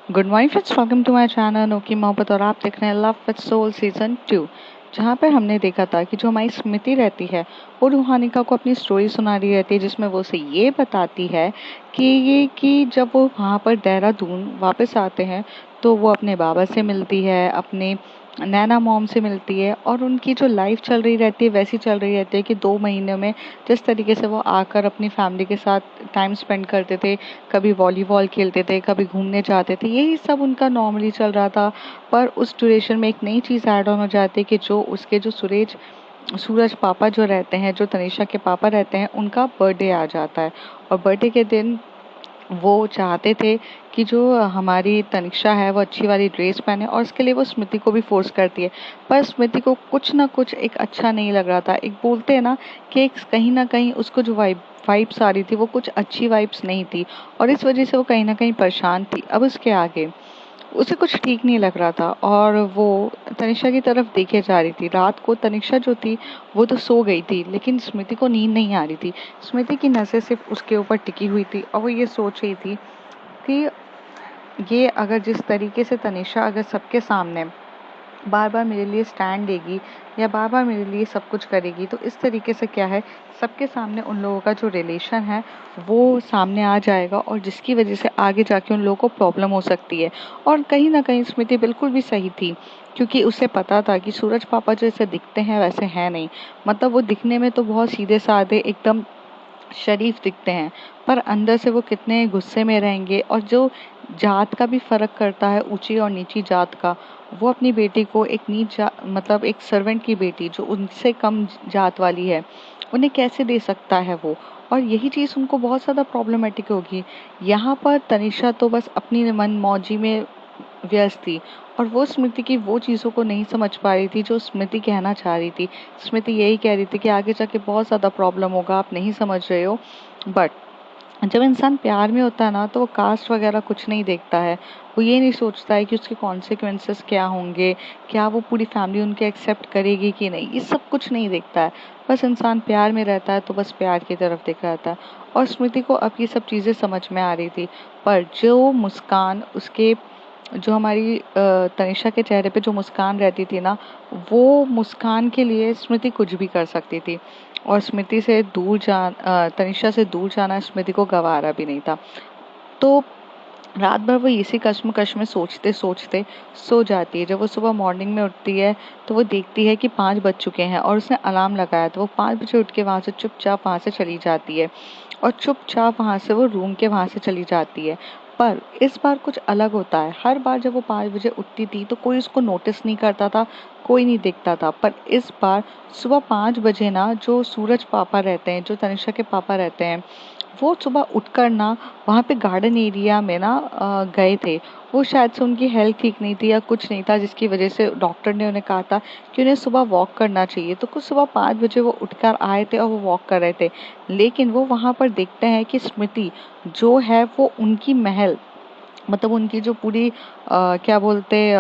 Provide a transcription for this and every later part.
Good morning friends, welcome to my channel Anokhi Mohabbat. और आप देख रहे हैं लव विद सोल सीजन 2, जहाँ पर हमने देखा था कि जो हमारी स्मृति रहती है वो रूहानिका को अपनी स्टोरी सुना रही रहती है, जिसमें वो उसे ये बताती है कि जब वो वहाँ पर देहरादून वापस आते हैं तो वो अपने बाबा से मिलती है, अपने नैना मॉम से मिलती है, और उनकी जो लाइफ चल रही रहती है वैसी चल रही रहती है कि 2 महीने में जिस तरीके से वो आकर अपनी फैमिली के साथ टाइम स्पेंड करते थे, कभी वॉलीबॉल खेलते थे, कभी घूमने जाते थे, यही सब उनका नॉर्मली चल रहा था। पर उस ड्यूरेशन में एक नई चीज़ ऐड ऑन हो जाती है कि जो उसके जो सूरज पापा जो रहते हैं, जो तनीषा के पापा रहते हैं, उनका बर्थडे आ जाता है। और बर्थडे के दिन वो चाहते थे कि जो हमारी तनिषा है वो अच्छी वाली ड्रेस पहने, और उसके लिए वो स्मृति को भी फोर्स करती है। पर स्मृति को कुछ ना कुछ एक अच्छा नहीं लग रहा था। एक बोलते हैं ना कि एक कहीं ना कहीं उसको जो वाइब्स आ रही थी वो कुछ अच्छी वाइब्स नहीं थी, और इस वजह से वो कहीं ना कहीं परेशान थी। अब उसके आगे उसे कुछ ठीक नहीं लग रहा था, और वो तनिषा की तरफ देखे जा रही थी। रात को तनिषा जो थी वो तो सो गई थी, लेकिन स्मृति को नींद नहीं आ रही थी। स्मृति की नज़र सिर्फ उसके ऊपर टिकी हुई थी, और वो ये सोच रही थी कि ये अगर जिस तरीके से तनिषा अगर सबके सामने बार बार मेरे लिए स्टैंड लेगी या बार बार मेरे लिए सब कुछ करेगी, तो इस तरीके से क्या है, सबके सामने उन लोगों का जो रिलेशन है वो सामने आ जाएगा, और जिसकी वजह से आगे जाके उन लोगों को प्रॉब्लम हो सकती है। और कहीं ना कहीं स्मृति बिल्कुल भी सही थी, क्योंकि उसे पता था कि सूरज पापा जैसे दिखते हैं वैसे हैं नहीं। मतलब वो दिखने में तो बहुत सीधे साधे एकदम शरीफ दिखते हैं, पर अंदर से वो कितने गुस्से में रहेंगे। और जो जात का भी फर्क करता है, ऊंची और नीची जात का, वो अपनी बेटी को एक मतलब एक सर्वेंट की बेटी जो उनसे कम जात वाली है, उन्हें कैसे दे सकता है वो। और यही चीज़ उनको बहुत ज़्यादा प्रॉब्लमेटिक होगी। यहाँ पर तनिषा तो बस अपनी मन मौजी में व्यस्त थी, और वो स्मृति की वो चीज़ों को नहीं समझ पा रही थी जो स्मृति कहना चाह रही थी। स्मृति यही कह रही थी कि आगे जाके बहुत ज़्यादा प्रॉब्लम होगा, आप नहीं समझ रहे हो। बट जब इंसान प्यार में होता है ना, तो वो कास्ट वगैरह कुछ नहीं देखता है। वो ये नहीं सोचता है कि उसके कॉन्सिक्वेंसेस क्या होंगे, क्या वो पूरी फैमिली उनके एक्सेप्ट करेगी कि नहीं, ये सब कुछ नहीं देखता है। बस इंसान प्यार में रहता है तो बस प्यार की तरफ देख रहता है। और स्मृति को अब ये सब चीज़ें समझ में आ रही थी। पर जो मुस्कान उसके जो हमारी तनिषा के चेहरे पे जो मुस्कान रहती थी ना, वो मुस्कान के लिए स्मृति कुछ भी कर सकती थी। और तनिषा से दूर जाना स्मृति को गवारा भी नहीं था। तो रात भर वो इसी कश्मकश में सोचते सोचते सो जाती है। जब वो सुबह मॉर्निंग में उठती है तो वो देखती है कि 5 बज चुके हैं, और उसने अलार्म लगाया, तो वो 5 बजे उठ के वहाँ से चुपचाप वहाँ से चली जाती है, और चुपचाप वहाँ से वो रूम के वहाँ से चली जाती है। पर इस बार कुछ अलग होता है। हर बार जब वो 5 बजे उठती थी तो कोई उसको नोटिस नहीं करता था, कोई नहीं देखता था। पर इस बार सुबह 5 बजे ना, जो सूरज पापा रहते हैं, जो तनिषा के पापा रहते हैं, वो सुबह उठकर ना वहाँ पे गार्डन एरिया में ना गए थे। वो शायद से उनकी हेल्थ ठीक नहीं थी या कुछ नहीं था, जिसकी वजह से डॉक्टर ने उन्हें कहा था कि उन्हें सुबह वॉक करना चाहिए। तो कुछ सुबह 5 बजे वो उठकर आए थे और वो वॉक कर रहे थे। लेकिन वो वहाँ पर देखते हैं कि स्मृति जो है वो उनकी महल, मतलब उनकी जो पूरी क्या बोलते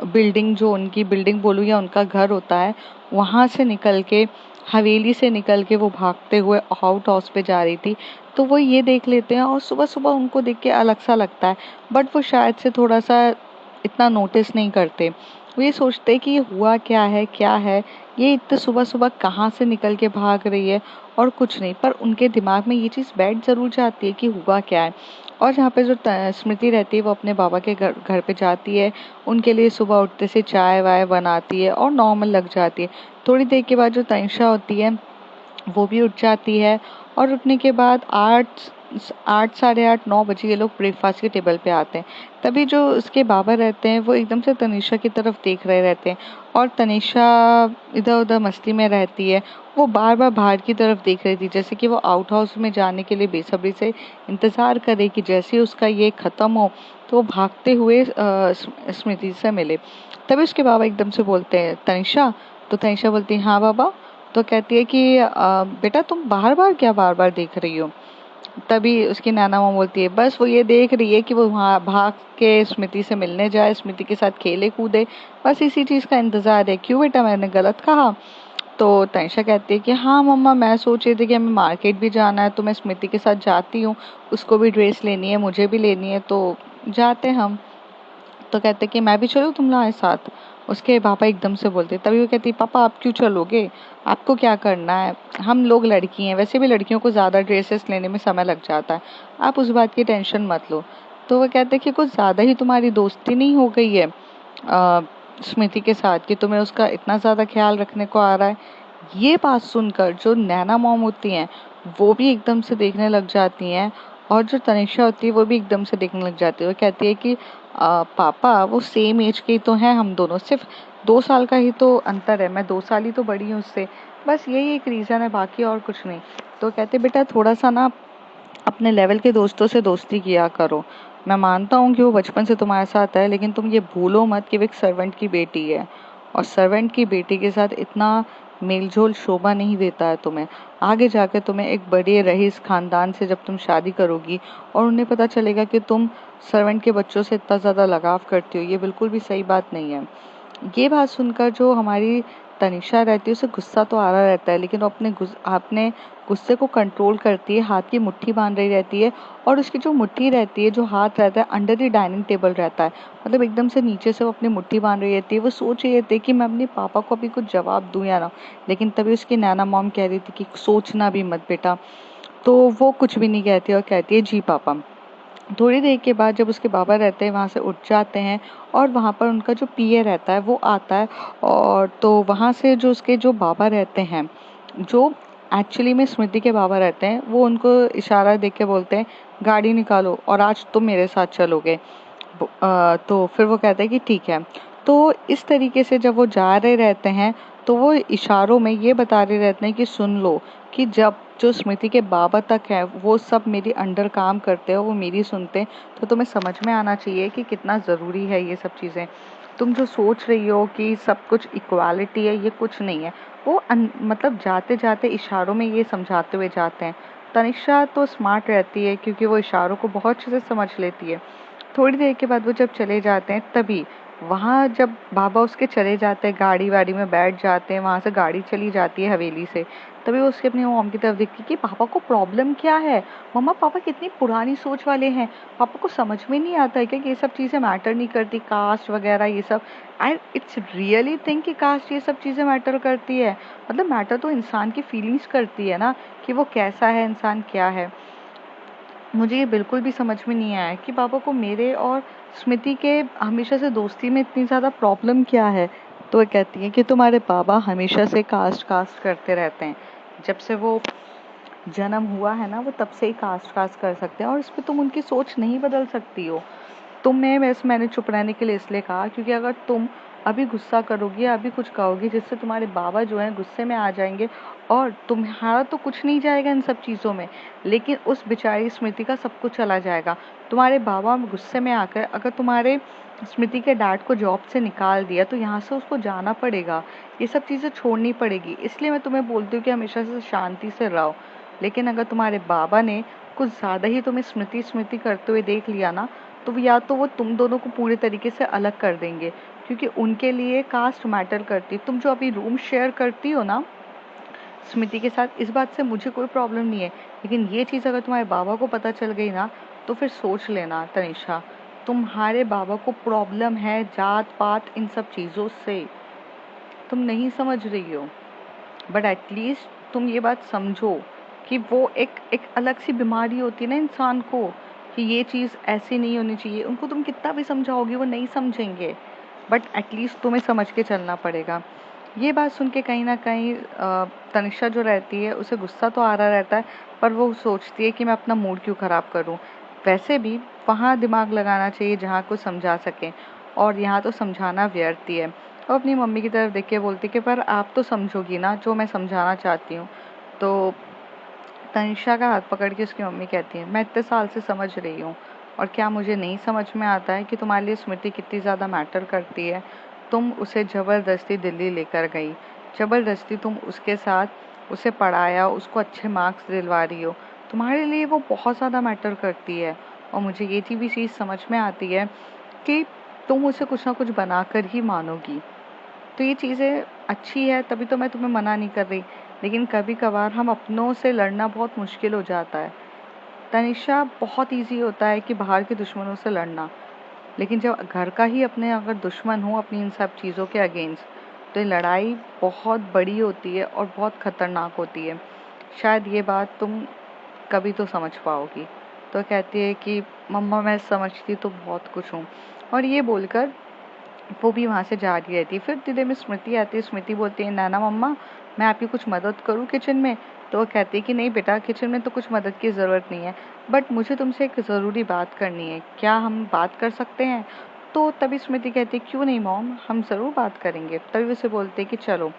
बिल्डिंग, जो उनकी बिल्डिंग बोलूँ या उनका घर होता है, वहाँ से निकल के, हवेली से निकल के वो भागते हुए आउट हाउस पे जा रही थी। तो वो ये देख लेते हैं, और सुबह सुबह उनको देख के अलग सा लगता है। बट वो शायद से थोड़ा सा इतना नोटिस नहीं करते। वो ये सोचते हैं कि ये हुआ क्या है, ये इतने सुबह सुबह कहाँ से निकल के भाग रही है, और कुछ नहीं। पर उनके दिमाग में ये चीज़ बैठ ज़रूर जाती है कि हुआ क्या है। और जहाँ पे जो स्मृति रहती है वो अपने बाबा के घर घर पे जाती है, उनके लिए सुबह उठते से चाय वाय बनाती है और नॉर्मल लग जाती है। थोड़ी देर के बाद जो तनिषा होती है वो भी उठ जाती है, और उठने के बाद 8 साढ़े 8 9 बजे ये लोग ब्रेकफास्ट के टेबल पे आते हैं। तभी जो उसके बाबा रहते हैं वो एकदम से तनिषा की तरफ देख रहे रहते हैं, और तनिषा इधर उधर मस्ती में रहती है। वो बार बार बाहर की तरफ देख रही थी, जैसे कि वो आउट हाउस में जाने के लिए बेसब्री से इंतज़ार करे कि जैसे ही उसका ये ख़त्म हो तो वो भागते हुए स्मृति से मिले। तभी उसके बाबा एकदम से बोलते हैं, तनिषा। तो तनिषा बोलती है, हाँ बाबा। तो कहती है कि बेटा तुम बार बार क्या बार बार देख रही हो। तभी उसकी नैना माँ बोलती है, बस वो ये देख रही है कि वो वहाँ भाग के स्मृति से मिलने जाए, स्मृति के साथ खेले कूदे, बस इसी चीज़ का इंतजार है। क्यों बेटा, मैंने गलत कहा? तो तनिषा कहती है कि हाँ मम्मा, मैं सोच रही थी कि हमें मार्केट भी जाना है, तो मैं स्मृति के साथ जाती हूँ, उसको भी ड्रेस लेनी है, मुझे भी लेनी है, तो जाते हम, तो कहते कि मैं भी चलूँ तुम्हारे साथ। उसके पापा एकदम से बोलते, तभी वो कहती पापा आप क्यों चलोगे, आपको क्या करना है, हम लोग लड़की हैं, वैसे भी लड़कियों को ज़्यादा ड्रेसेस लेने में समय लग जाता है, आप उस बात की टेंशन मत लो। तो वो कहते कि कुछ ज़्यादा ही तुम्हारी दोस्ती नहीं हो गई है स्मृति के साथ कि तुम्हें उसका इतना ज़्यादा ख्याल रखने को आ रहा है। ये बात सुनकर जो नैना मॉम होती हैं वो भी एकदम से देखने लग जाती हैं, और जो तनिषा होती है वो भी एकदम से देखने लग जाती है। वो कहती है कि पापा वो सेम एज के ही तो हैं, हम दोनों सिर्फ 2 साल का ही तो अंतर है, मैं 2 साल ही तो बड़ी हूँ उससे, बस यही एक रीज़न है, बाकी और कुछ नहीं। तो कहते बेटा थोड़ा सा ना अपने लेवल के दोस्तों से दोस्ती किया करो। मैं मानता हूँ कि वो बचपन से तुम्हारे साथ है, लेकिन तुम ये भूलो मत कि वो एक सर्वेंट की बेटी है, और सर्वेंट की बेटी के साथ इतना मेलजोल शोभा नहीं देता है तुम्हें। आगे जाकर तुम्हें एक बड़े रईस खानदान से जब तुम शादी करोगी और उन्हें पता चलेगा कि तुम सर्वेंट के बच्चों से इतना ज़्यादा लगाव करती हो, ये बिल्कुल भी सही बात नहीं है। ये बात सुनकर जो हमारी तनिषा रहती है उसे गुस्सा तो आ रहा रहता है, लेकिन वो अपने गुस्से को कंट्रोल करती है, हाथ की मुट्ठी बांध रही रहती है, और उसकी जो मुट्ठी रहती है, जो हाथ रहता है अंडर द डाइनिंग टेबल रहता है, मतलब एकदम से नीचे से वो अपनी मुट्ठी बांध रही रहती है। वो सोच रही रहती है कि मैं अपने पापा को अभी कुछ जवाब दूं या ना, लेकिन तभी उसकी नैना मॉम कह रही थी कि सोचना भी मत बेटा। तो वो कुछ भी नहीं कहती और कहती है जी पापा। थोड़ी देर के बाद जब उसके बाबा रहते हैं वहाँ से उठ जाते हैं, और वहाँ पर उनका जो पीए रहता है वो आता है, और तो वहाँ से जो उसके जो बाबा रहते हैं, जो एक्चुअली में स्मृति के बाबा रहते हैं, वो उनको इशारा देके के बोलते हैं गाड़ी निकालो और आज तुम मेरे साथ चलोगे। तो फिर वो कहते हैं कि ठीक है। तो इस तरीके से जब वो जा रहे रहते हैं तो वो इशारों में ये बता रहे रहते हैं कि सुन लो कि जब जो स्मृति के बाबा तक है वो सब मेरी अंडर काम करते हैं, वो मेरी सुनते हैं, तो तुम्हें समझ में आना चाहिए कि कितना ज़रूरी है ये सब चीज़ें। तुम जो सोच रही हो कि सब कुछ इक्वालिटी है, ये कुछ नहीं है। वो मतलब जाते जाते इशारों में ये समझाते हुए जाते हैं। तनिषा तो स्मार्ट रहती है क्योंकि वो इशारों को बहुत अच्छे से समझ लेती है। थोड़ी देर के बाद वो जब चले जाते हैं, तभी वहाँ जब बाबा उसके चले जाते हैं, गाड़ी वाड़ी में बैठ जाते हैं, वहाँ से गाड़ी चली जाती है हवेली से, तभी वो उसकी अपनी मॉम की तरफ देखती है कि पापा को प्रॉब्लम क्या है। मम्मा पापा कितनी पुरानी सोच वाले हैं, पापा को समझ में नहीं आता है क्या कि ये सब चीज़ें मैटर नहीं करती, कास्ट वगैरह ये सब। आई इट्स रियली थिंक कि कास्ट ये सब चीज़ें मैटर करती है, मतलब मैटर तो इंसान की फीलिंग्स करती है ना, कि वो कैसा है, इंसान क्या है। मुझे ये बिल्कुल भी समझ में नहीं आया कि पापा को मेरे और स्मृति के हमेशा से दोस्ती में इतनी ज़्यादा प्रॉब्लम क्या है। तो वो कहती है कि तुम्हारे पापा हमेशा से कास्ट कास्ट करते रहते हैं, जब से वो जन्म हुआ है ना, वो तब से ही कास्ट कास्ट कर सकते हैं, और इस पे तुम उनकी सोच नहीं बदल सकती हो। तुम्हें वैसे मैंने चुप रहने के लिए इसलिए कहा क्योंकि अगर तुम अभी गुस्सा करोगी या अभी कुछ कहोगी जिससे तुम्हारे बाबा जो हैं गुस्से में आ जाएंगे, और तुम्हारा तो कुछ नहीं जाएगा इन सब चीज़ों में, लेकिन उस बेचारी स्मृति का सब कुछ चला जाएगा। तुम्हारे बाबा गुस्से में आकर अगर तुम्हारे स्मृति के डैड को जॉब से निकाल दिया तो यहाँ से उसको जाना पड़ेगा, ये सब चीज़ें छोड़नी पड़ेगी। इसलिए मैं तुम्हें बोलती हूँ कि हमेशा से शांति से रहो। लेकिन अगर तुम्हारे बाबा ने कुछ ज़्यादा ही तुम्हें स्मृति स्मृति करते हुए देख लिया ना, तो या तो वो तुम दोनों को पूरे तरीके से अलग कर देंगे, क्योंकि उनके लिए कास्ट मैटर करती है। तुम जो अभी रूम शेयर करती हो ना स्मृति के साथ, इस बात से मुझे कोई प्रॉब्लम नहीं है, लेकिन ये चीज़ अगर तुम्हारे बाबा को पता चल गई ना, तो फिर सोच लेना तनिषा, तुम्हारे बाबा को प्रॉब्लम है जात पात इन सब चीज़ों से। तुम नहीं समझ रही हो, बट एटलीस्ट तुम ये बात समझो कि वो एक एक अलग सी बीमारी होती है ना इंसान को, कि ये चीज़ ऐसी नहीं होनी चाहिए। उनको तुम कितना भी समझाओगे वो नहीं समझेंगे, बट एटलीस्ट तुम्हें समझ के चलना पड़ेगा। ये बात सुन के कहीं ना कहीं तनिषा जो रहती है उसे गुस्सा तो आ रहा रहता है, पर वो सोचती है कि मैं अपना मूड क्यों ख़राब करूं। वैसे भी वहाँ दिमाग लगाना चाहिए जहाँ को समझा सकें, और यहाँ तो समझाना व्यर्थ ही है। वो अपनी मम्मी की तरफ देख के बोलती कि पर आप तो समझोगी ना जो मैं समझाना चाहती हूँ। तो तनिषा का हाथ पकड़ के उसकी मम्मी कहती है मैं इतने साल से समझ रही हूँ, और क्या मुझे नहीं समझ में आता है कि तुम्हारे लिए स्मृति कितनी ज़्यादा मैटर करती है। तुम उसे ज़बरदस्ती दिल्ली लेकर गई, ज़बरदस्ती तुम उसके साथ उसे पढ़ाया, उसको अच्छे मार्क्स दिलवा रही हो, तुम्हारे लिए वो बहुत ज़्यादा मैटर करती है। और मुझे ये भी चीज़ समझ में आती है कि तुम उसे कुछ ना कुछ बनाकर ही मानोगी। तो ये चीज़ें अच्छी है, तभी तो मैं तुम्हें मना नहीं कर रही, लेकिन कभी कभार हम अपनों से लड़ना बहुत मुश्किल हो जाता है। तनिषा बहुत इजी होता है कि बाहर के दुश्मनों से लड़ना, लेकिन जब घर का ही अपने अगर दुश्मन हो अपनी इन सब चीज़ों के अगेंस्ट, तो ये लड़ाई बहुत बड़ी होती है और बहुत खतरनाक होती है। शायद ये बात तुम कभी तो समझ पाओगी। तो कहती है कि मम्मा मैं समझती तो बहुत कुछ हूँ, और ये बोलकर वो भी वहाँ से जा रही रहती है। फिर धीरे में स्मृति आती है। स्मृति बोलती है, नाना मम्मा मैं आपकी कुछ मदद करूँ किचन में? तो वो कहती है कि नहीं बेटा, किचन में तो कुछ मदद की ज़रूरत नहीं है, बट मुझे तुमसे एक ज़रूरी बात करनी है, क्या हम बात कर सकते हैं? तो तभी स्मृति कहती है, क्यों नहीं मॉम, हम ज़रूर बात करेंगे। तभी उसे बोलते हैं कि चलो।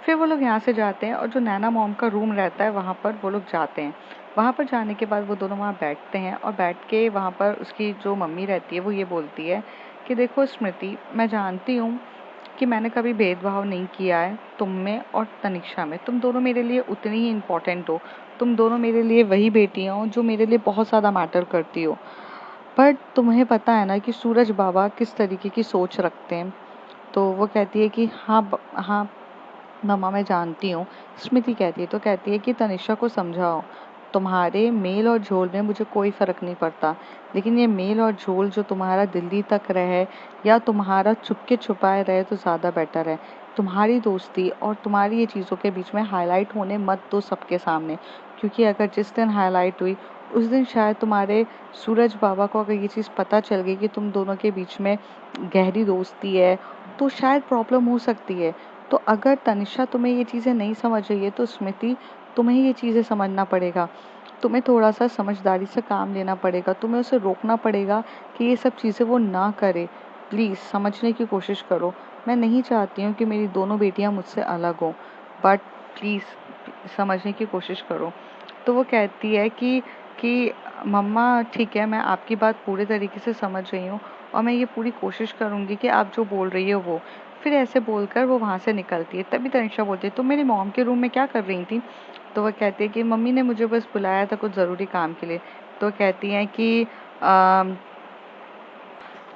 फिर वो लोग यहाँ से जाते हैं और जो नैना मॉम का रूम रहता है वहाँ पर वो लोग जाते हैं। वहाँ पर जाने के बाद वो दोनों वहाँ बैठते हैं और बैठ के वहाँ पर उसकी जो मम्मी रहती है वो ये बोलती है कि देखो स्मृति, मैं जानती हूँ कि मैंने कभी भेदभाव नहीं किया है तुम में और तनिष्का में। तुम दोनों मेरे लिए उतनी ही इम्पोर्टेंट हो। तुम दोनों मेरे लिए वही बेटियाँ हो जो मेरे लिए बहुत ज़्यादा मैटर करती हो। पर तुम्हें पता है ना कि सूरज बाबा किस तरीके की सोच रखते हैं? तो वो कहती है कि हाँ हाँ मम्मा मैं जानती हूँ। स्मृति कहती है, तो कहती है कि तनिष्का को समझाओ, तुम्हारे मेल और झोल में मुझे कोई फ़र्क नहीं पड़ता, लेकिन ये मेल और झोल जो तुम्हारा दिल्ली तक रहे या तुम्हारा चुपके छुपाए रहे तो ज़्यादा बेटर है। तुम्हारी दोस्ती और तुम्हारी ये चीज़ों के बीच में हाईलाइट होने मत दो सबके सामने, क्योंकि अगर जिस दिन हाईलाइट हुई उस दिन शायद तुम्हारे सूरज बाबा को अगर ये चीज़ पता चल गई कि तुम दोनों के बीच में गहरी दोस्ती है, तो शायद प्रॉब्लम हो सकती है। तो अगर तनिष्का तुम्हें ये चीज़ें नहीं समझ रही है तो स्मृति तुम्हें ये चीज़ें समझना पड़ेगा। तुम्हें थोड़ा-सा समझदारी से काम लेना पड़ेगा। तुम्हें उसे रोकना पड़ेगा कि ये सब चीज़ें वो ना करे। प्लीज़ समझने की कोशिश करो। मैं नहीं चाहती हूँ कि मेरी दोनों बेटियाँ मुझसे अलग हों, बट प्लीज़ समझने की कोशिश करो। तो वो कहती है कि मम्मा ठीक है, मैं आपकी बात पूरे तरीके से समझ रही हूँ और मैं ये पूरी कोशिश करूँगी कि आप जो बोल रही हो वो। फिर ऐसे बोलकर वो वहाँ से निकलती है। तभी तनिष्का बोलती है, तुम मेरी मॉम के रूम में क्या कर रही थी? तो वह कहती है कि मम्मी ने मुझे बस बुलाया था कुछ ज़रूरी काम के लिए। तो कहती हैं कि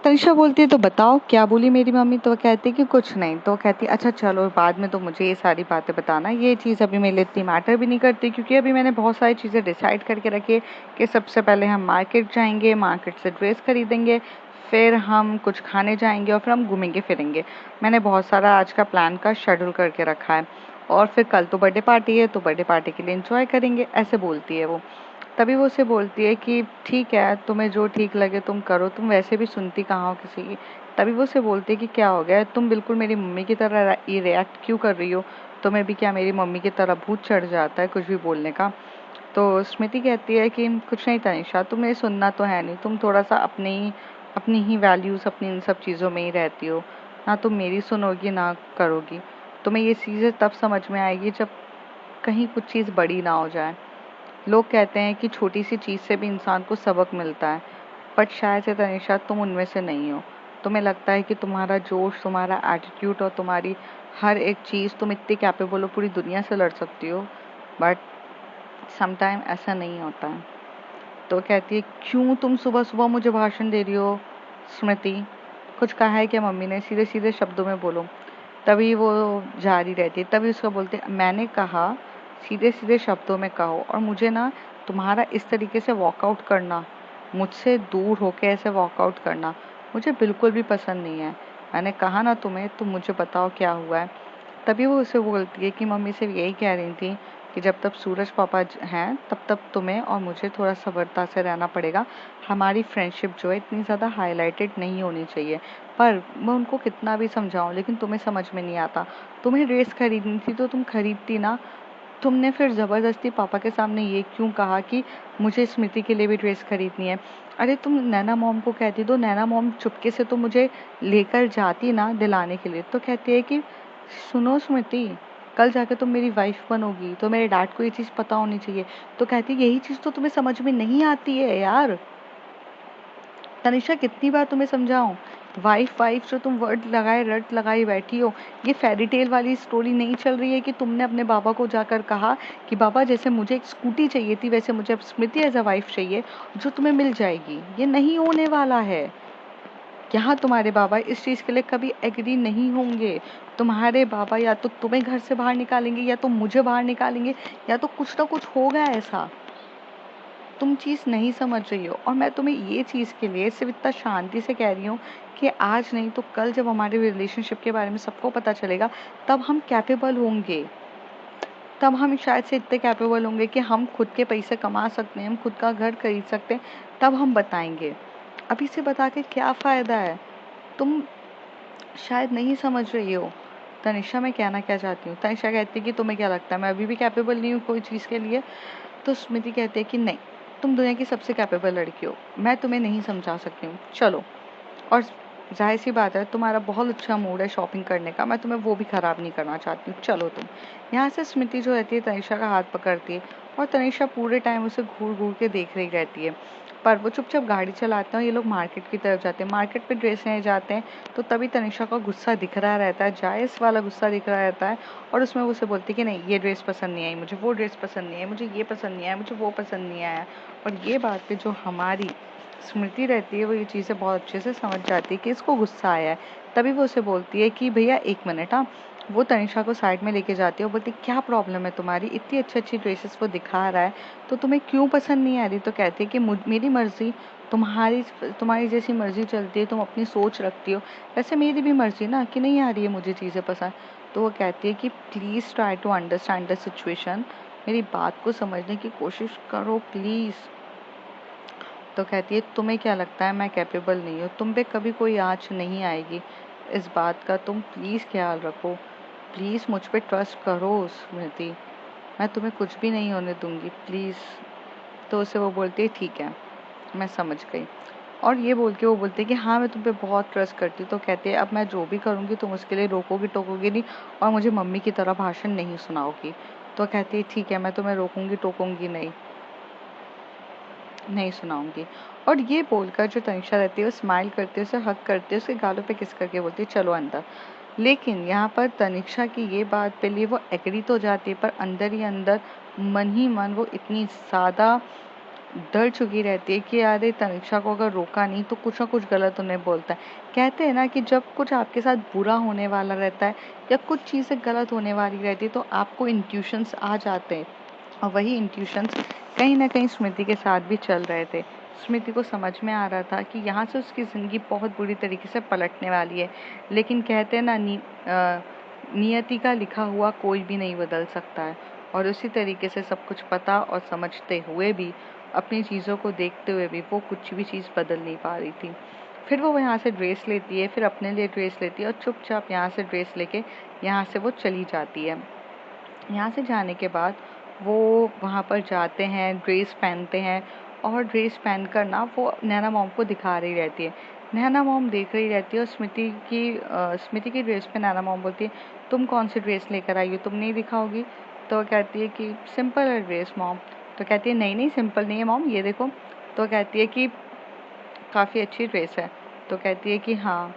तनिष्का बोलती है, तो बताओ क्या बोली मेरी मम्मी? तो वह कहती है कि कुछ नहीं। तो कहती है, अच्छा चलो बाद में तो मुझे ये सारी बातें बताना, ये चीज़ अभी मेरे लिए इतनी मैटर भी नहीं करती, क्योंकि अभी मैंने बहुत सारी चीज़ें डिसाइड करके रखी है कि सबसे पहले हम मार्केट जाएंगे, मार्केट से ड्रेस खरीदेंगे, फिर हम कुछ खाने जाएंगे और फिर हम घूमेंगे फिरेंगे। मैंने बहुत सारा आज का प्लान का शेड्यूल करके रखा है, और फिर कल तो बर्थडे पार्टी है, तो बर्थडे पार्टी के लिए इंजॉय करेंगे, ऐसे बोलती है वो। तभी वो उसे बोलती है कि ठीक है, तुम्हें जो ठीक लगे तुम करो, तुम वैसे भी सुनती कहाँ हो किसी की। तभी वो उसे बोलती है कि क्या हो गया, तुम बिल्कुल मेरी मम्मी की तरह ये रिएक्ट क्यों कर रही हो? तुम्हें भी क्या मेरी मम्मी की तरह भूत चढ़ जाता है कुछ भी बोलने का? तो स्मृति कहती है कि कुछ नहीं तनिषा, तुम्हें सुनना तो है नहीं, तुम थोड़ा सा अपनी ही वैल्यूज़ अपनी इन सब चीज़ों में ही रहती हो, ना तुम मेरी सुनोगी ना करोगी। तुम्हें ये चीज़ें तब समझ में आएगी जब कहीं कुछ चीज़ बड़ी ना हो जाए। लोग कहते हैं कि छोटी सी चीज़ से भी इंसान को सबक मिलता है, बट शायद से तनिषा तुम उनमें से नहीं हो। तुम्हें लगता है कि तुम्हारा जोश, तुम्हारा एटीट्यूड और तुम्हारी हर एक चीज़, तुम इतनी कैपेबल हो, पूरी दुनिया से लड़ सकती हो, बट समटाइम ऐसा नहीं होता है। तो कहती है, क्यों तुम सुबह सुबह मुझे भाषण दे रही हो स्मृति? कुछ कहा है क्या मम्मी ने? सीधे सीधे शब्दों में बोलो। तभी वो जारी रहती है। तभी उसको बोलते, मैंने कहा सीधे सीधे शब्दों में कहो, और मुझे ना तुम्हारा इस तरीके से वॉकआउट करना, मुझसे दूर होके ऐसे वॉकआउट करना मुझे बिल्कुल भी पसंद नहीं है। मैंने कहा ना तुम्हें, तुम मुझे बताओ क्या हुआ है। तभी वो उसे बोलती है कि मम्मी सिर्फ यही कह रही थी कि जब तक सूरज पापा हैं तब तक तुम्हें और मुझे थोड़ा सब्रता से रहना पड़ेगा। हमारी फ्रेंडशिप जो है इतनी ज़्यादा हाईलाइटेड नहीं होनी चाहिए। पर मैं उनको कितना भी समझाऊं लेकिन तुम्हें समझ में नहीं आता। तुम्हें ड्रेस खरीदनी थी तो तुम खरीदती ना। तुमने फिर ज़बरदस्ती पापा के सामने ये क्यों कहा कि मुझे स्मृति के लिए भी ड्रेस खरीदनी है? अरे तुम नैना मॉम को कहती तो नैना मॉम चुपके से तो मुझे लेकर जाती ना दिलाने के लिए। तो कहती है कि सुनो स्मृति, कल जाके तुम मेरी वाइफ बनोगी तो मेरे डैड को ये चीज़ पता होनी चाहिए। तो कहती है यही चीज़ तो तुम्हें समझ में नहीं आती है यार। तनिषा कितनी बार तुम्हें समझाऊं? वाइफ वाइफ जो तुम वर्ड लगाए रट लगाई बैठी हो, ये फेरी टेल वाली स्टोरी नहीं चल रही है कि तुमने अपने बाबा को जाकर कहा कि बाबा जैसे मुझे एक स्कूटी चाहिए थी वैसे मुझे अब स्मृति एज अ वाइफ चाहिए जो तुम्हें मिल जाएगी। ये नहीं होने वाला है। यहाँ तुम्हारे बाबा इस चीज़ के लिए कभी एग्री नहीं होंगे। तुम्हारे बाबा या तो तुम्हें घर से बाहर निकालेंगे या तो मुझे बाहर निकालेंगे, या तो कुछ ना कुछ होगा ऐसा। तुम चीज़ नहीं समझ रही हो, और मैं तुम्हें ये चीज़ के लिए सिर्फ इतना शांति से कह रही हूँ कि आज नहीं तो कल जब हमारे रिलेशनशिप के बारे में सबको पता चलेगा, तब हम कैपेबल होंगे, तब हम शायद से इतने कैपेबल होंगे कि हम खुद के पैसे कमा सकते हैं, हम खुद का घर खरीद सकते हैं, तब हम बताएंगे। अभी से बता के क्या फ़ायदा है? तुम शायद नहीं समझ रही हो। तनिषा, मैं कहना क्या चाहती हूँ, तनिषा कहती है कि तुम्हें क्या लगता है मैं अभी भी कैपेबल नहीं हूँ कोई चीज़ के लिए? तो स्मृति कहती है कि नहीं, तुम दुनिया की सबसे कैपेबल लड़की हो, मैं तुम्हें नहीं समझा सकती हूँ, चलो। और जाहिर सी बात है, तुम्हारा बहुत अच्छा मूड है शॉपिंग करने का, मैं तुम्हें वो भी ख़राब नहीं करना चाहती हूँ, चलो तुम। यहाँ से स्मृति जो रहती है तनिषा का हाथ पकड़ती है, और तनिषा पूरे टाइम उसे घूर घूर के देख रही रहती है। पर वो चुपचाप गाड़ी चलाते हैं, ये लोग मार्केट की तरफ जाते हैं, मार्केट पे ड्रेस लेने जाते हैं। तो तभी तनिषा का गुस्सा दिख रहा रहता है, जायज़ वाला गुस्सा दिख रहा रहता है, और उसमें वो उसे बोलती है कि नहीं, ये ड्रेस पसंद नहीं आई मुझे, वो ड्रेस पसंद नहीं आई मुझे, ये पसंद नहीं आया मुझे, वो पसंद नहीं आया। और ये बात पे जो हमारी स्मृति रहती है वो ये चीज़ें बहुत अच्छे से समझ जाती है कि इसको गुस्सा आया है। तभी वो उसे बोलती है कि भैया एक मिनट, हाँ। वो तनिषा को साइड में लेके जाती है और बोलती है क्या प्रॉब्लम है तुम्हारी, इतनी अच्छी अच्छी ड्रेसेस वो दिखा रहा है तो तुम्हें क्यों पसंद नहीं आ रही? तो कहती है कि मेरी मर्जी, तुम्हारी तुम्हारी जैसी मर्जी चलती है, तुम अपनी सोच रखती हो, वैसे मेरी भी मर्जी ना कि नहीं आ रही है मुझे चीज़ें पसंद। तो वो कहती है कि please try to understand the situation, मेरी बात को समझने की कोशिश करो प्लीज़। तो कहती है तुम्हें क्या लगता है मैं कैपेबल नहीं हूँ? तुम पे कभी कोई आँच नहीं आएगी इस बात का, तुम प्लीज़ ख्याल रखो, प्लीज़ मुझ पे ट्रस्ट करो स्मृति, मैं तुम्हें कुछ भी नहीं होने दूंगी प्लीज़। तो उसे वो बोलती है ठीक है, मैं समझ गई। और ये बोल के वो बोलती है कि हाँ मैं तुम पे बहुत ट्रस्ट करती हूँ। तो कहती है अब मैं जो भी करूँगी तुम उसके लिए रोकोगी टोकोगी नहीं, और मुझे मम्मी की तरह भाषण नहीं सुनाओगी। तो कहती है ठीक है, मैं तुम्हें रोकूंगी टोकूंगी नहीं, नहीं सुनाऊंगी। और ये बोलकर जो तनिषा रहती है वो स्माइल करती है, उसे हग करती है, उसके गालों पे किस करके बोलती है चलो अंदर। लेकिन यहाँ पर तनिषा की ये बात पे लिए वो एग्री तो जाती है, पर अंदर ही अंदर मन ही मन वो इतनी ज़्यादा डर चुकी रहती है कि अरे तनिषा को अगर रोका नहीं तो कुछ ना कुछ गलत उन्हें बोलता है। कहते हैं ना कि जब कुछ आपके साथ बुरा होने वाला रहता है या कुछ चीज़ें गलत होने वाली रहती है तो आपको इंट्यूशंस आ जाते हैं, और वही इंट्यूशंस कहीं ना कहीं स्मृति के साथ भी चल रहे थे। स्मृति को समझ में आ रहा था कि यहाँ से उसकी ज़िंदगी बहुत बुरी तरीके से पलटने वाली है, लेकिन कहते हैं ना नियति का लिखा हुआ कोई भी नहीं बदल सकता है। और उसी तरीके से सब कुछ पता और समझते हुए भी, अपनी चीज़ों को देखते हुए भी वो कुछ भी चीज़ बदल नहीं पा रही थी। फिर वो यहाँ से ड्रेस लेती है, फिर अपने लिए ड्रेस लेती है और चुपचाप यहाँ से ड्रेस लेके यहाँ से वो चली जाती है। यहाँ से जाने के बाद वो वहाँ पर जाते हैं, ड्रेस पहनते हैं, और ड्रेस पहनकर ना वो नैना मॉम को दिखा रही रहती है। नैना मॉम देख रही रहती है और स्मृति की ड्रेस पे नैना मॉम बोलती है तुम कौन सी ड्रेस लेकर आई हो, तुम नहीं दिखाओगी? तो वो कहती है कि सिंपल है ड्रेस मॉम। तो कहती है नहीं नहीं सिंपल नहीं है मॉम, ये देखो। तो कहती है कि काफ़ी अच्छी ड्रेस है। तो कहती है कि हाँ।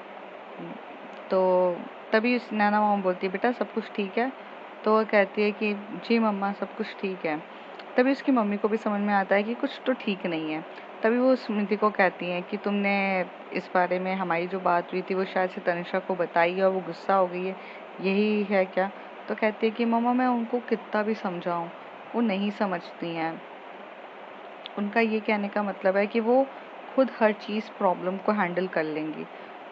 तो तभी उस नैना मॉम बोलती है बेटा सब कुछ ठीक है? तो वो कहती है कि जी मम्मा सब कुछ ठीक है। तभी उसकी मम्मी को भी समझ में आता है कि कुछ तो ठीक नहीं है। तभी वो स्मृति को कहती हैं कि तुमने इस बारे में हमारी जो बात हुई थी वो शायद से तनिषा को बताई है और वो गुस्सा हो गई है, यही है क्या? तो कहती है कि मम्मा मैं उनको कितना भी समझाऊं वो नहीं समझती हैं, उनका ये कहने का मतलब है कि वो खुद हर चीज़ प्रॉब्लम को हैंडल कर लेंगी।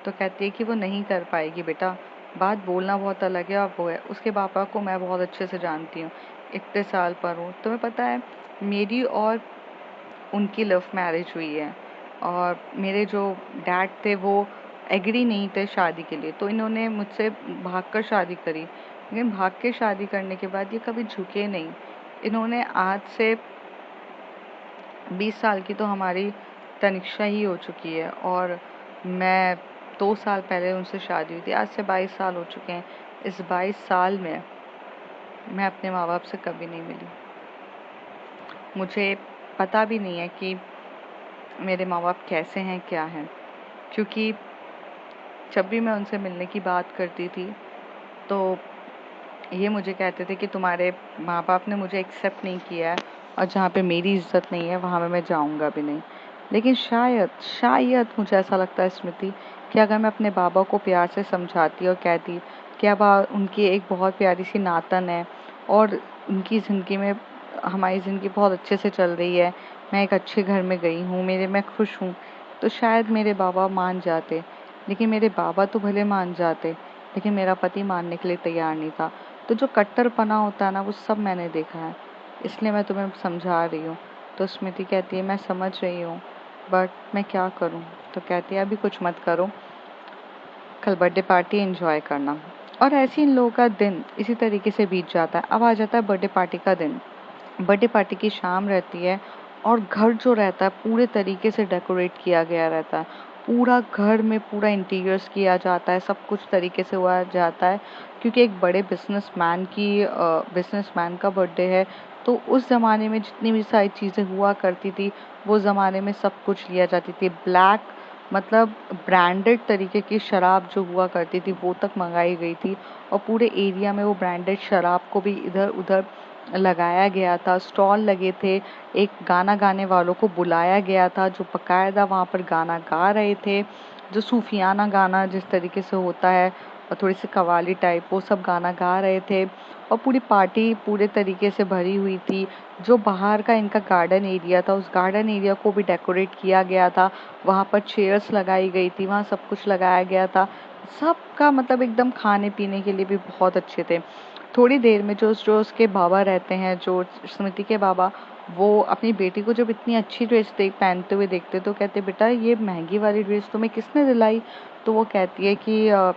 तो कहती है कि वो नहीं कर पाएगी बेटा, बात बोलना बहुत अलग है और वो है, उसके पापा को मैं बहुत अच्छे से जानती हूँ, इतने साल पर हूँ। तुम्हें पता है मेरी और उनकी लव मैरिज हुई है, और मेरे जो डैड थे वो एग्री नहीं थे शादी के लिए, तो इन्होंने मुझसे भागकर शादी करी। लेकिन भाग के शादी करने के बाद ये कभी झुके नहीं। इन्होंने आज से 20 साल की तो हमारी तनिषा ही हो चुकी है, और मैं 2 साल पहले उनसे शादी हुई थी, आज से 22 साल हो चुके हैं। इस 22 साल में मैं अपने माँ बाप से कभी नहीं मिली। मुझे पता भी नहीं है कि मेरे माँ बाप कैसे हैं क्या हैं, क्योंकि जब भी मैं उनसे मिलने की बात करती थी तो ये मुझे कहते थे कि तुम्हारे माँ बाप ने मुझे एक्सेप्ट नहीं किया है, और जहाँ पे मेरी इज्जत नहीं है वहाँ पे मैं जाऊँगा भी नहीं। लेकिन शायद शायद मुझे ऐसा लगता है स्मृति कि अगर मैं अपने बाबा को प्यार से समझाती और कहती कि अब उनकी एक बहुत प्यारी सी नातन है, और उनकी ज़िंदगी में हमारी ज़िंदगी बहुत अच्छे से चल रही है, मैं एक अच्छे घर में गई हूँ, मैं खुश हूँ, तो शायद मेरे बाबा मान जाते। लेकिन मेरे बाबा तो भले मान जाते, लेकिन मेरा पति मानने के लिए तैयार नहीं था। तो जो कट्टरपना होता है ना, वो सब मैंने देखा है, इसलिए मैं तुम्हें समझा रही हूँ। तो स्मृति कहती है, मैं समझ रही हूँ, बट मैं क्या करूँ? तो कहती है, अभी कुछ मत करो, कल बर्थडे पार्टी एंजॉय करना। और ऐसे इन लोगों का दिन इसी तरीके से बीत जाता है। अब आ जाता है बर्थडे पार्टी का दिन। बर्थडे पार्टी की शाम रहती है और घर जो रहता है पूरे तरीके से डेकोरेट किया गया रहता है। पूरा घर में पूरा इंटीरियर्स किया जाता है, सब कुछ तरीके से हुआ जाता है, क्योंकि एक बड़े बिजनेसमैन का बर्थडे है। तो उस ज़माने में जितनी भी सारी चीज़ें हुआ करती थी, वो ज़माने में सब कुछ लिया जाती थी। ब्लैक मतलब ब्रांडेड तरीके की शराब जो हुआ करती थी, वो तक मंगाई गई थी। और पूरे एरिया में वो ब्रांडेड शराब को भी इधर उधर लगाया गया था, स्टॉल लगे थे, एक गाना गाने वालों को बुलाया गया था जो बकायदा वहाँ पर गाना गा रहे थे, जो सूफियाना गाना जिस तरीके से होता है और थोड़ी सी कव्वाली टाइप, वो सब गाना गा रहे थे। और पूरी पार्टी पूरे तरीके से भरी हुई थी। जो बाहर का इनका गार्डन एरिया था, उस गार्डन एरिया को भी डेकोरेट किया गया था। वहाँ पर चेयर्स लगाई गई थी, वहाँ सब कुछ लगाया गया था। सबका मतलब एकदम खाने पीने के लिए भी बहुत अच्छे थे। थोड़ी देर में जो जो उसके बाबा रहते हैं, जो स्मृति के बाबा, वो अपनी बेटी को जब इतनी अच्छी ड्रेस पहनते हुए देखते, तो कहते, बेटा ये महंगी वाली ड्रेस तुम्हें किसने दिलाई? तो वो कहती है कि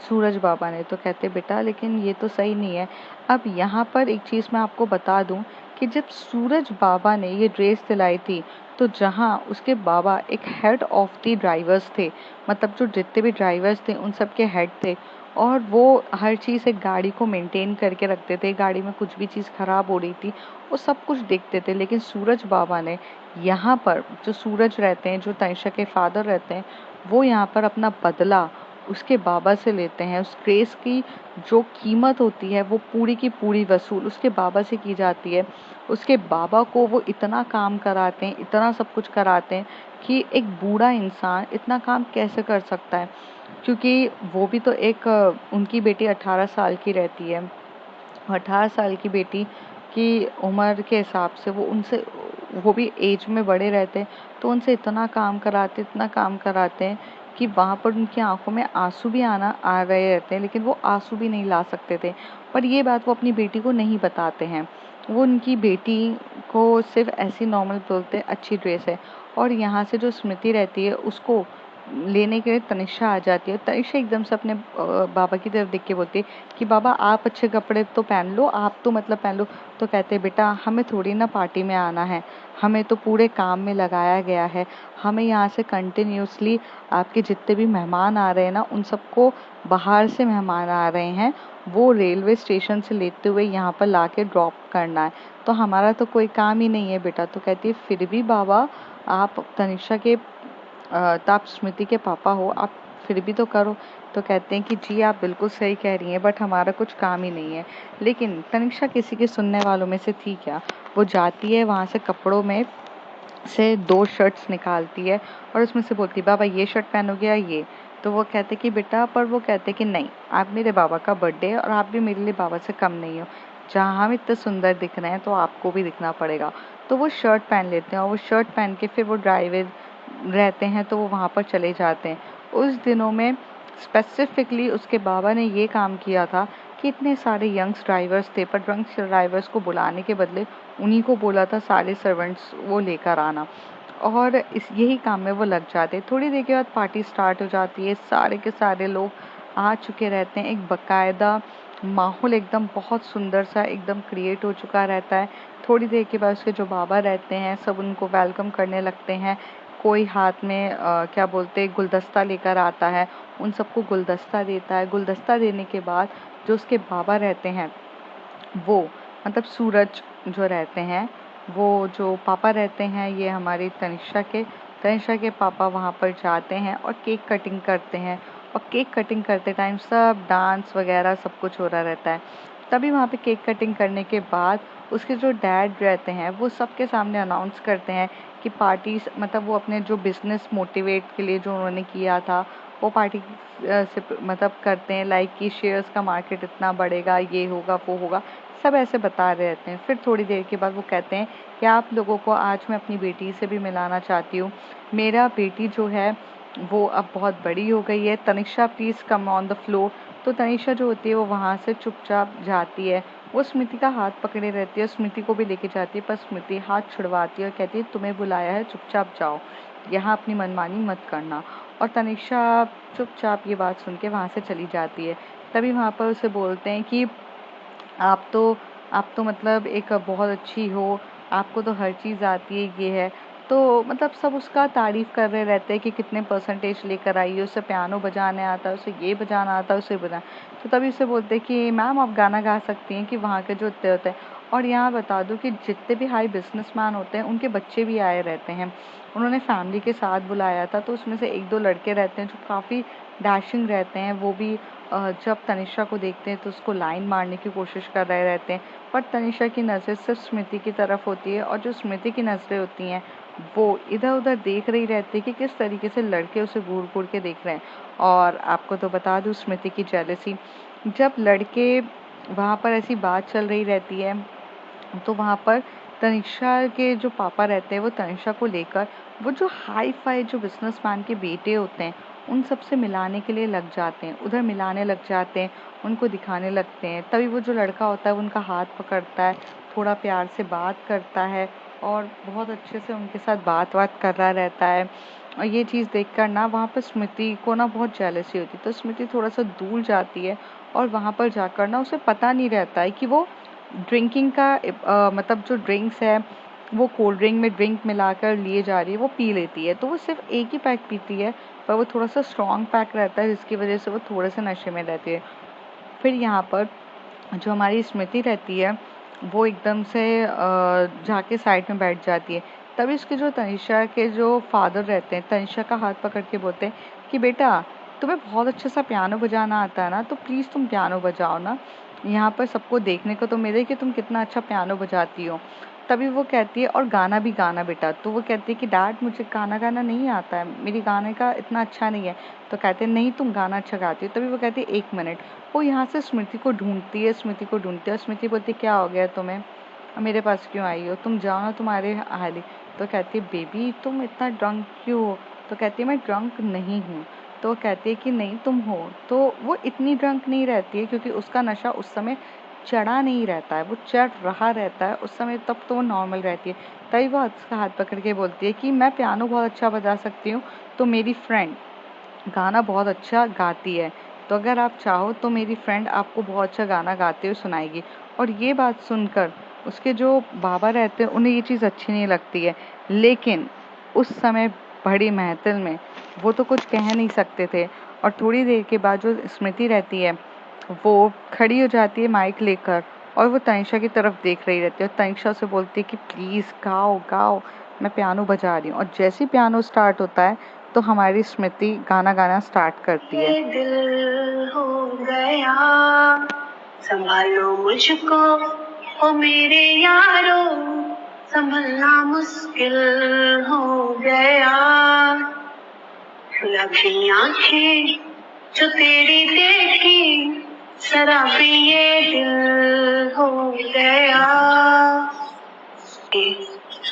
सूरज बाबा ने। तो कहते, बेटा लेकिन ये तो सही नहीं है। अब यहाँ पर एक चीज़ मैं आपको बता दूँ कि जब सूरज बाबा ने ये ड्रेस दिलाई थी, तो जहाँ उसके बाबा एक हेड ऑफ द ड्राइवर्स थे, मतलब जो जितने भी ड्राइवर्स थे उन सब के हेड थे, और वो हर चीज़ एक गाड़ी को मेंटेन करके रखते थे। गाड़ी में कुछ भी चीज़ खराब हो रही थी, वो सब कुछ देखते थे। लेकिन सूरज बाबा ने यहाँ पर, जो सूरज रहते हैं, जो तनिषा के फादर रहते हैं, वो यहाँ पर अपना बदला उसके बाबा से लेते हैं। उस ड्रेस की जो कीमत होती है, वो पूरी की पूरी वसूल उसके बाबा से की जाती है। उसके बाबा को वो इतना काम कराते हैं, इतना सब कुछ कराते हैं कि एक बूढ़ा इंसान इतना काम कैसे कर सकता है? क्योंकि वो भी तो एक उनकी बेटी 18 साल की रहती है। 18 साल की बेटी की उम्र के हिसाब से वो भी एज में बड़े रहते हैं, तो उनसे इतना काम कराते हैं कि वहाँ पर उनकी आंखों में आंसू भी आ रहे रहते हैं, लेकिन वो आंसू भी नहीं ला सकते थे। पर ये बात वो अपनी बेटी को नहीं बताते हैं। वो उनकी बेटी को सिर्फ ऐसी नॉर्मल बोलते हैं, अच्छी ड्रेस है। और यहाँ से जो स्मृति रहती है, उसको लेने के लिए तनिषा आ जाती है। तनिषा एकदम से अपने बाबा की तरफ देख के बोलती है कि बाबा आप अच्छे कपड़े तो पहन लो, आप तो मतलब पहन लो। तो कहते हैं, बेटा हमें थोड़ी ना पार्टी में आना है, हमें तो पूरे काम में लगाया गया है। हमें यहाँ से कंटिन्यूसली आपके जितने भी मेहमान आ रहे हैं ना, उन सबको, बाहर से मेहमान आ रहे हैं, वो रेलवे स्टेशन से लेते हुए यहाँ पर ला के ड्रॉप करना है। तो हमारा तो कोई काम ही नहीं है बेटा। तो कहती है, फिर भी बाबा आप तनिषा के तो आप स्मृति के पापा हो, आप फिर भी तो करो। तो कहते हैं कि जी आप बिल्कुल सही कह रही हैं, बट हमारा कुछ काम ही नहीं है। लेकिन तनिषा किसी के सुनने वालों में से थी क्या? वो जाती है वहाँ से, कपड़ों में से 2 शर्ट्स निकालती है और उसमें से बोलती है, बाबा ये शर्ट पहनोगे या ये? तो वो कहते कि बेटा, पर वो कहते कि नहीं, आप मेरे बाबा का बर्थडे है और आप भी मेरे लिए बाबा से कम नहीं हो। जहाँ हम इतने सुंदर दिख रहे हैं, तो आपको भी दिखना पड़ेगा। तो वो शर्ट पहन लेते हैं और वो शर्ट पहन के फिर वो ड्राइवर रहते हैं, तो वो वहाँ पर चले जाते हैं। उस दिनों में स्पेसिफिकली उसके बाबा ने ये काम किया था कि इतने सारे यंग्स ड्राइवर्स थे, पर यंग्स ड्राइवर्स को बुलाने के बदले उन्हीं को बोला था सारे सर्वेंट्स वो लेकर आना, और इस यही काम में वो लग जाते। थोड़ी देर के बाद पार्टी स्टार्ट हो जाती है, सारे के सारे लोग आ चुके रहते हैं। एक बकायदा माहौल एकदम बहुत सुंदर सा एकदम क्रिएट हो चुका रहता है। थोड़ी देर के बाद उसके जो बाबा रहते हैं, सब उनको वेलकम करने लगते हैं। कोई हाथ में क्या बोलते हैं, गुलदस्ता लेकर आता है, उन सबको गुलदस्ता देता है। गुलदस्ता देने के बाद जो उसके बाबा रहते हैं, वो मतलब सूरज जो रहते हैं, वो जो पापा रहते हैं, ये हमारी तनिषा के पापा वहाँ पर जाते हैं और केक कटिंग करते हैं। और केक कटिंग करते टाइम सब डांस वगैरह सब कुछ हो रहा रहता है। तभी वहाँ पे केक कटिंग करने के बाद उसके जो डैड रहते हैं, वो सबके सामने अनाउंस करते हैं कि पार्टी, मतलब वो अपने जो बिजनेस मोटिवेट के लिए जो उन्होंने किया था, वो पार्टी से मतलब करते हैं, लाइक कि शेयर्स का मार्केट इतना बढ़ेगा, ये होगा वो होगा। सब ऐसे बता रहे रहते हैं। फिर थोड़ी देर के बाद वो कहते हैं कि आप लोगों को आज मैं अपनी बेटी से भी मिलाना चाहती हूँ। मेरा बेटी जो है वो अब बहुत बड़ी हो गई है। Tanisha please come on the floor. तो तनिषा जो होती है वो वहाँ से चुपचाप जाती है। वो स्मृति का हाथ पकड़े रहती है, स्मृति को भी लेके जाती है, पर स्मृति हाथ छुड़वाती है और कहती है तुम्हें बुलाया है, चुपचाप जाओ, यहाँ अपनी मनमानी मत करना। और तनिषा चुपचाप ये बात सुन के वहाँ से चली जाती है। तभी वहाँ पर उसे बोलते हैं कि आप तो मतलब एक बहुत अच्छी हो, आपको तो हर चीज़ आती है, ये है। तो मतलब सब उसका तारीफ़ कर रहे रहते हैं कि कितने परसेंटेज लेकर आई है, उसे पियानो बजाने आता है, उसे ये बजाना आता है, उसे बजाना। तो तभी उसे बोलते हैं कि मैम आप गाना गा सकती हैं कि वहाँ के जो इतने होते हैं। और यहाँ बता दूँ कि जितने भी हाई बिजनेसमैन होते हैं उनके बच्चे भी आए रहते हैं। उन्होंने फैमिली के साथ बुलाया था, तो उसमें से 1-2 लड़के रहते हैं जो काफ़ी डैशिंग रहते हैं। वो भी जब तनिषा को देखते हैं तो उसको लाइन मारने की कोशिश कर रहे रहते हैं, पर तनिषा की नज़र सिर्फ स्मृति की तरफ होती है और जो स्मृति की नज़रें होती हैं वो इधर उधर देख रही रहती है कि किस तरीके से लड़के उसे घूर घूर के देख रहे हैं। और आपको तो बता दूँ स्मृति की जेलसी, जब लड़के वहाँ पर ऐसी बात चल रही रहती है तो वहाँ पर तनिषा के जो पापा रहते हैं वो तनिषा को लेकर वो जो हाई फाई जो बिजनेसमैन के बेटे होते हैं उन सब से मिलाने के लिए लग जाते हैं, उधर मिलाने लग जाते हैं, उनको दिखाने लगते हैं। तभी वो जो लड़का होता है वो उनका हाथ पकड़ता है, थोड़ा प्यार से बात करता है और बहुत अच्छे से उनके साथ बात कर रहा रहता है। और ये चीज़ देखकर ना वहाँ पर स्मृति को ना बहुत जेलसी होती है, तो स्मृति थोड़ा सा दूर जाती है और वहाँ पर जाकर ना उसे पता नहीं रहता है कि वो ड्रिंकिंग का मतलब जो ड्रिंक्स है वो कोल्ड ड्रिंक में ड्रिंक मिलाकर लिए जा रही है, वो पी लेती है। तो वो सिर्फ एक ही पैक पीती है, पर वो थोड़ा सा स्ट्रॉन्ग पैक रहता है जिसकी वजह से वो थोड़े से नशे में रहती है। फिर यहाँ पर जो हमारी स्मृति रहती है वो एकदम से जाके साइड में बैठ जाती है। तभी उसके जो तनिषा के जो फादर रहते हैं तनिषा का हाथ पकड़ के बोलते हैं कि बेटा तुम्हें बहुत अच्छा सा पियानो बजाना आता है ना, तो प्लीज़ तुम पियानो बजाओ ना, यहाँ पर सबको देखने को तो मिले कि तुम कितना अच्छा पियानो बजाती हो। तभी वो कहती है और गाना भी गाना बेटा। तो वो कहती है कि डैड मुझे गाना गाना नहीं आता है, मेरी गाने का इतना अच्छा नहीं है। तो कहते हैं नहीं तुम गाना अच्छा गाती हो। तभी वो कहती है 1 मिनट। वो यहाँ से स्मृति को ढूंढती है, स्मृति को ढूंढती है और स्मृति बोलती है क्या हो गया तुम्हें, मेरे पास क्यों आई हो, तुम जाओ ना तुम्हारे हाल ही। तो कहती है बेबी तुम इतना ड्रंक क्यों हो। तो कहती है मैं ड्रंक नहीं हूँ। तो वो कहती है कि नहीं तुम हो। तो वो इतनी ड्रंक नहीं रहती है क्योंकि उसका नशा उस समय चढ़ा नहीं रहता है, वो चढ़ रहा रहता है उस समय, तब तो वो नॉर्मल रहती है। तभी वो उसका हाथ पकड़ के बोलती है कि मैं पियानो बहुत अच्छा बजा सकती हूँ, तो मेरी फ्रेंड गाना बहुत अच्छा गाती है, तो अगर आप चाहो तो मेरी फ्रेंड आपको बहुत अच्छा गाना गाते हुए सुनाएगी। और ये बात सुनकर उसके जो बाबा रहते हैं उन्हें ये चीज़ अच्छी नहीं लगती है, लेकिन उस समय बड़ी महफिल में वो तो कुछ कह नहीं सकते थे। और थोड़ी देर के बाद जो स्मृति रहती है वो खड़ी हो जाती है माइक लेकर और वो तनिषा की तरफ देख रही रहती है और तनिषा से बोलती है कि प्लीज़ गाओ गाओ, मैं पियानो बजा रही हूँ। और जैसे ही पियानो स्टार्ट होता है तो हमारी स्मृति गाना गाना स्टार्ट करती है। ये दिल हो गया संभालो मुझको ओ मेरे यारो, संभलना मुश्किल हो गया। लगी आंखें जो तेरी देखी, शराबी ये दिल हो गया।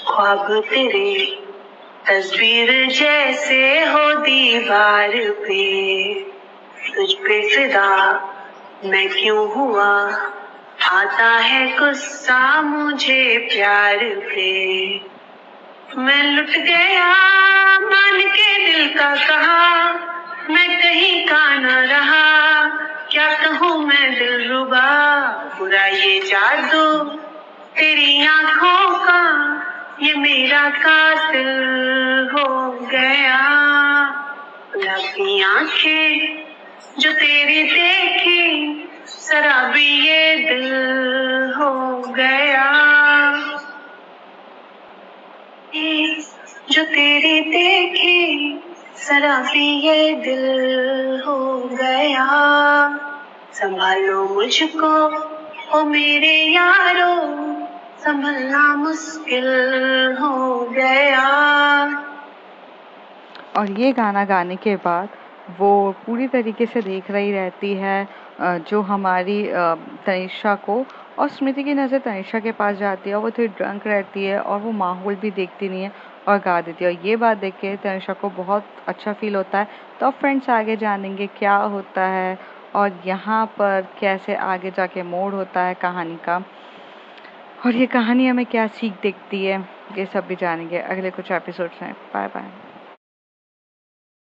ख्वाब तेरे तस्वीर जैसे हो दीवार पे, तुझ पे फिदा मैं क्यों हुआ, आता है गुस्सा मुझे प्यार पे। मैं लुट गया मान के दिल का कहा, मैं कहीं का न रहा, क्या कहूँ मैं दिलरुबा, बुरा ये जादू तेरी आंखों का, ये मेरा कातिल हो गया। लगी आंखें जो तेरी देखी, शराबी ये दिल हो गया। जो तेरी देखी, शराबी ये दिल हो गया। संभालो मुझको ओ मेरे यारो, संभलना मुश्किल हो गया। और ये गाना गाने के बाद वो पूरी तरीके से देख रही रहती है जो हमारी तनिषा को, और स्मृति की नज़र तनिषा के पास जाती है और वो थोड़ी ड्रंक रहती है और वो माहौल भी देखती नहीं है और गा देती है। और ये बात देख के तनिषा को बहुत अच्छा फील होता है। तो अब फ्रेंड्स आगे जानेंगे क्या होता है और यहाँ पर कैसे आगे जाके मोड़ होता है कहानी का, और ये कहानी हमें क्या सीख देती है, ये सब भी जानेंगे अगले कुछ एपिसोड्स में। Bye bye.